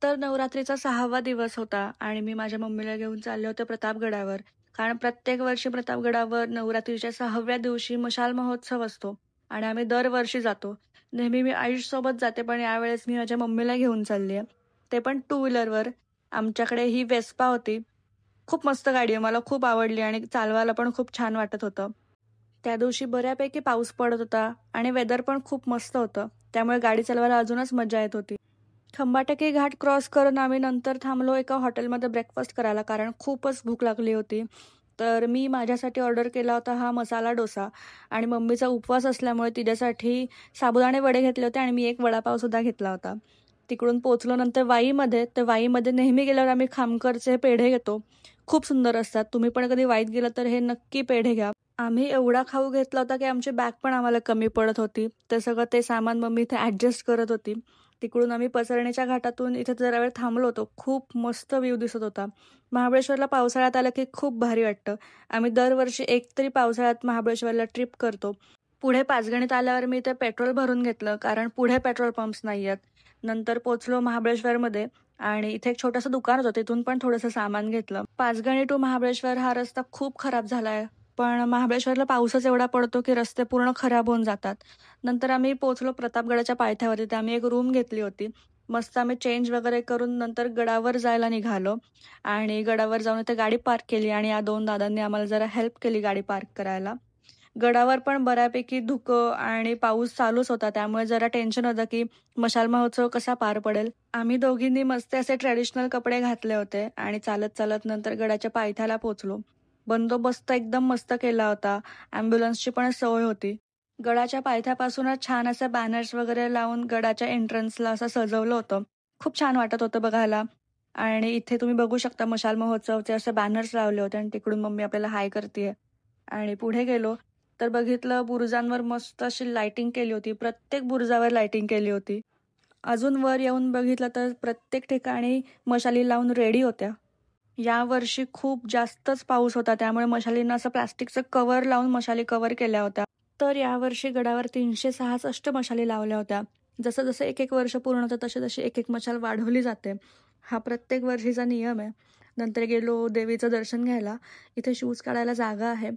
तर नवरात्रीचा 6वा दिवस होता आणि मी माझ्या मम्मीला घेऊन चालले होते प्रतापगडावर. कारण प्रत्येक वर्षी प्रतापगडावर नवरात्रीच्या 6व्या दिवशी मशाल महोत्सव असतो आणि आम्ही दरवर्षी जातो. नेहमी मी आईसोबत जाते, पण यावेळेस मी माझ्या मम्मीला घेऊन चालली आहे. ते पण टू व्हीलरवर. आमच्याकडे ही वेस्पा होती. खूप मस्त गाडी आहे. मला खूप आवडली आणि चालवायला पण खूप छान वाटत होतं. त्या दिवशी बऱ्यापैकी पाऊस पडत होता आणि वेदर पण खूप मस्त होतं. त्यामुळे गाडी चालवायला अजूनच मजा येत होती. खंबाटकी घाट क्रॉस करून आम्ही नंतर थांबलो एका हॉटेलमध्ये ब्रेकफास्ट करायला, कारण खूपच भूक लागली होती. तर मी माझ्यासाठी ऑर्डर केला होता हा मसाला डोसा आणि मम्मीचा उपवास असल्यामुळे तिच्यासाठी साबुदाणे वडे घेतले होते आणि मी एक वडापावसुद्धा घेतला होता. तिकडून पोहोचलो नंतर वाईमध्ये. तर वाईमध्ये नेहमी गेल्यावर आम्ही खामकरचे पेढे घेतो. खूप सुंदर असतात. तुम्ही पण कधी वाईत गेला तर हे नक्की पेढे घ्या. आम्ही एवढा खाऊ घेतला होता की आमची बॅग पण आम्हाला कमी पडत होती. तर सगळं ते सामान मम्मी इथे ॲडजस्ट करत होती. तिकडून आम्ही पसरणीच्या घाटातून इथे जरा वेळ थांबलो होतो. खूप मस्त व्ह्यू दिसत होता. महाबळेश्वरला पावसाळ्यात आलं की खूप भारी वाटतं. आम्ही दरवर्षी एक तरी पावसाळ्यात महाबळेश्वरला ट्रिप करतो. पुढे पाचगणीत आल्यावर मी इथे पेट्रोल भरून घेतलं, कारण पुढे पेट्रोल पंप्स नाही आहेत. नंतर पोचलो महाबळेश्वरमध्ये आणि इथे एक छोटंसं दुकान होतं, तिथून पण थोडंसं सामान घेतलं. पाचगणी टू महाबळेश्वर हा रस्ता खूप खराब झाला आहे. पण महाबळेश्वरला पाऊसच एवढा पडतो की रस्ते पूर्ण खराब होऊन जातात. नंतर आम्ही पोहोचलो प्रतापगडाच्या पायथ्यावरती. तिथे आम्ही एक रूम घेतली होती. मस्त आम्ही चेंज वगैरे करून नंतर गडावर जायला निघालो आणि गडावर जाऊन इथे गाडी पार्क केली आणि या दोन दादांनी आम्हाला जरा हेल्प केली गाडी पार्क करायला. गडावर पण बऱ्यापैकी धुकं आणि पाऊस चालूच होता, त्यामुळे जरा टेन्शन होतं की मशाल महोत्सव कसा पार पडेल. आम्ही दोघींनी मस्त असे ट्रेडिशनल कपडे घातले होते आणि चालत चालत नंतर गडाच्या पायथ्याला पोहोचलो. बंदोबस्त एकदम मस्त केला होता. ॲम्ब्युलन्सची पण सोय होती. गडाच्या पायथ्यापासूनच छान असे बॅनर्स वगैरे लावून गडाच्या एंट्रन्सला असं सजवलं होतं. खूप छान वाटत होतं बघायला. आणि इथे तुम्ही बघू शकता मशाल महोत्सवचे असे बॅनर्स लावले होते आणि तिकडून मम्मी आपल्याला हाय करते. आणि पुढे गेलो तर बघितलं बुरुजांवर मस्त अशी लाइटिंग केली होती. प्रत्येक बुरुजावर लाइटिंग केली होती. अजून वर येऊन बघितलं तर प्रत्येक ठिकाणी मशाली लावून रेडी होत्या. यावर्षी खूप जास्तच पाऊस होता, त्यामुळे मशालींना असं प्लास्टिकचं कव्हर लावून मशाली कव्हर केल्या होत्या. तर यावर्षी गडावर 366 मशाली लावल्या होत्या. जसं जसं एक एक वर्ष पूर्ण होतं तशी तशी एक एक मशाल वाढवली जाते. हा प्रत्येक वर्षीचा नियम आहे. नंतर गेलो देवीचं दर्शन घ्यायला. इथे शूज काढायला जागा आहे.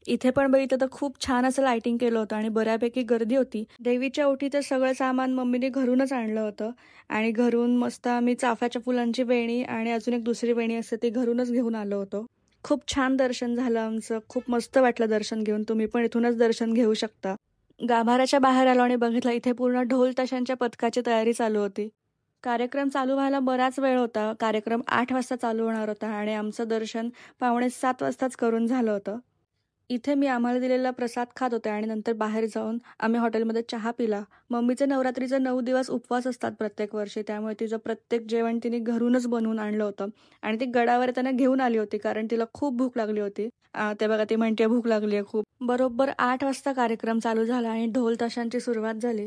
इथे पण बघितलं तर खूप छान असं लाइटिंग केलं होतं आणि बऱ्यापैकी गर्दी होती. देवीच्या ओटीचं सगळं सामान मम्मीने घरूनच आणलं होतं आणि घरून मस्त आम्ही चाफ्याच्या फुलांची वेणी आणि अजून एक दुसरी वेणी असते ती घरूनच घेऊन आलो होतो. खूप छान दर्शन झालं आमचं. खूप मस्त वाटलं दर्शन घेऊन. तुम्ही पण इथूनच दर्शन घेऊ शकता. गाभाऱ्याच्या बाहेर आलो आणि बघितलं इथे पूर्ण ढोल ताशांच्या पथकाची तयारी चालू होती. कार्यक्रम चालू व्हायला बराच वेळ होता. कार्यक्रम 8 वाजता चालू होणार होता आणि आमचं दर्शन 6:45 वाजताच करून झालं होतं. इथे मी आम्हाला दिलेला प्रसाद खात होते आणि नंतर बाहेर जाऊन आम्ही हॉटेलमध्ये चहा पिला. मम्मीचे नवरात्रीचे 9 दिवस उपवास असतात प्रत्येक वर्षी, त्यामुळे तिचं प्रत्येक जेवण तिने घरूनच बनवून आणलं होतं आणि ती गडावर त्यांना घेऊन आली होती, कारण तिला खूप भूक लागली होती. ते बघा ती म्हणते भूक लागली आहे खूप. बरोबर 8 वाजता कार्यक्रम चालू झाला आणि ढोल ताशांची सुरुवात झाली.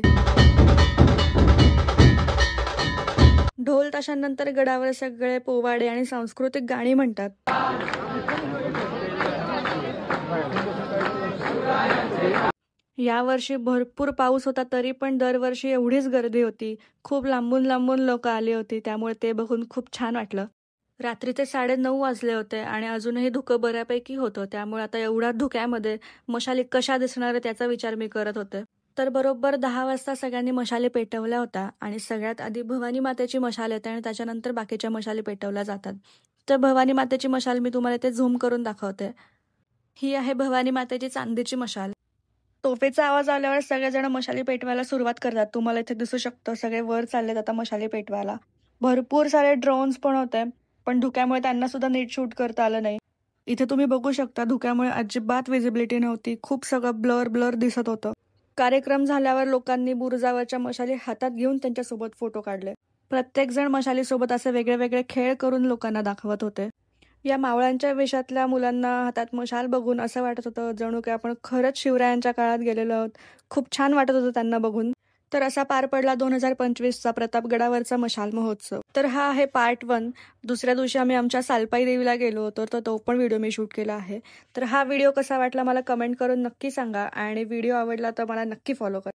ढोल ताशांनंतर गडावर सगळे पोवाडे आणि सांस्कृतिक गाणी म्हणतात. यावर्षी भरपूर पाऊस होता, तरी पण दरवर्षी एवढीच गर्दी होती. खूप लांबून लांबून लोक आली होती, त्यामुळे ते बघून खूप छान वाटलं. रात्रीचे 9:30 वाजले होते आणि अजूनही धुकं बऱ्यापैकी होतं, त्यामुळे आता एवढ्या धुक्यामध्ये मशाली कशा दिसणार आहे त्याचा विचार मी करत होते. तर बरोबर 10 वाजता सगळ्यांनी मशाली पेटवल्या होत्या आणि सगळ्यात आधी भवानी मातेची मशाल येते आणि त्याच्यानंतर बाकीच्या मशाली पेटवल्या जातात. तर भवानी मातेची मशाल मी तुम्हाला इथे झूम करून दाखवते. ही आहे भवानी मातेची चांदीची मशाल. तोफेचा आवाज आल्यावर सगळेजण मशाली पेटवायला सुरुवात करतात. तुम्हाला इथे दिसू शकतं सगळे वर चाललेत आता मशाली पेटवायला. भरपूर सारे ड्रोन्स पण होते, पण धुक्यामुळे त्यांना सुद्धा नीट शूट करता आलं नाही. इथे तुम्ही बघू शकता धुक्यामुळे अजिबात विजिबिलिटी नव्हती. खूप सगळं ब्लर ब्लर दिसत होतं. कार्यक्रम झाल्यावर लोकांनी बुरुजावरच्या मशाली हातात घेऊन त्यांच्यासोबत फोटो काढले. प्रत्येक जण मशालीसोबत असे वेगळे वेगळे खेळ करून लोकांना दाखवत होते. या मावळ्यांच्या वेशातल्या मुलांना हातात मशाल बघून असं वाटत होतं जणू काय आपण खरंच शिवरायांच्या काळात गेलेलो आहोत. खूप छान वाटत होतं त्यांना बघून. तर असा पार पडला 2025चा प्रतापगडावरचा मशाल महोत्सव. तर हा आहे पार्ट 1. दुसऱ्या दिवशी आम्ही आमच्या सालपाई देवीला गेलो होतो, तर तो पण व्हिडिओ मी शूट केला आहे. तर हा व्हिडिओ कसा वाटला मला कमेंट करून नक्की सांगा आणि व्हिडिओ आवडला तर मला नक्की फॉलो करा.